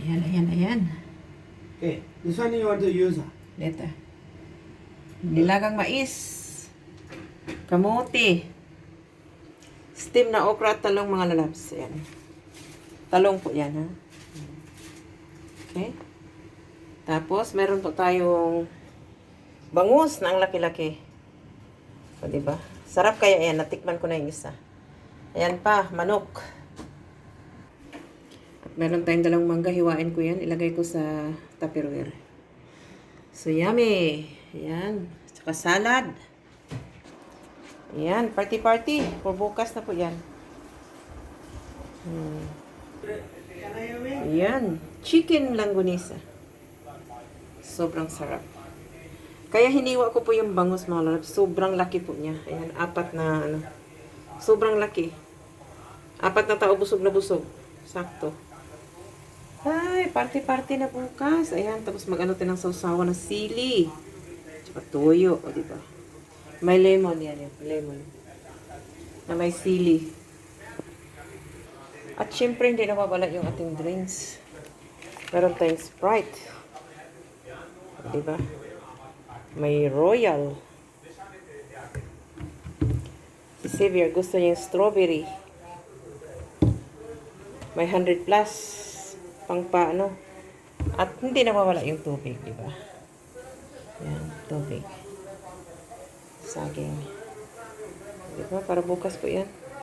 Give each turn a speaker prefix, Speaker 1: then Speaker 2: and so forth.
Speaker 1: Ayan, ayan, ayan.
Speaker 2: Okay, this one you want to use.
Speaker 1: Dito. Nilagang mais. Kamote. Steam na okra at talong mga lalabs. Ayan. Talong po yan, ha? Okay. Tapos, meron po tayong bangus na ang laki-laki. O, diba? Sarap kaya yan. Natikman ko na yung isa. Ayan pa, manok. At meron tayong dalawang mangga. Hiwain ko yan. Ilagay ko sa tupperware. So, yummy. Ayan. Tsaka salad. Ayan. Party-party. For bukas na po yan. Ayan. Chicken langgonisa. Sobrang sarap. Kaya hiniwa ko po yung bangus mga lalabs. Sobrang laki po niya. Ayan. 4 na ano. Sobrang laki. 4 na tao busog na busog. Sakto. Ay, party-party na bukas. Ayan. Tapos mag-ano tayo ng sausawa ng sili. Tsaka toyo. O, diba? May lemon yan. Lemon. Na may sili. At syempre, hindi nawawala yung ating drinks. Meron tayong Sprite. Diba? May Royal. Si Xavier, gusto niya yung strawberry. May 100 plus. Pang paano. At hindi nawawala yung tubig, diba? Yan, tubig. Saging. Diba? Para bukas po yan.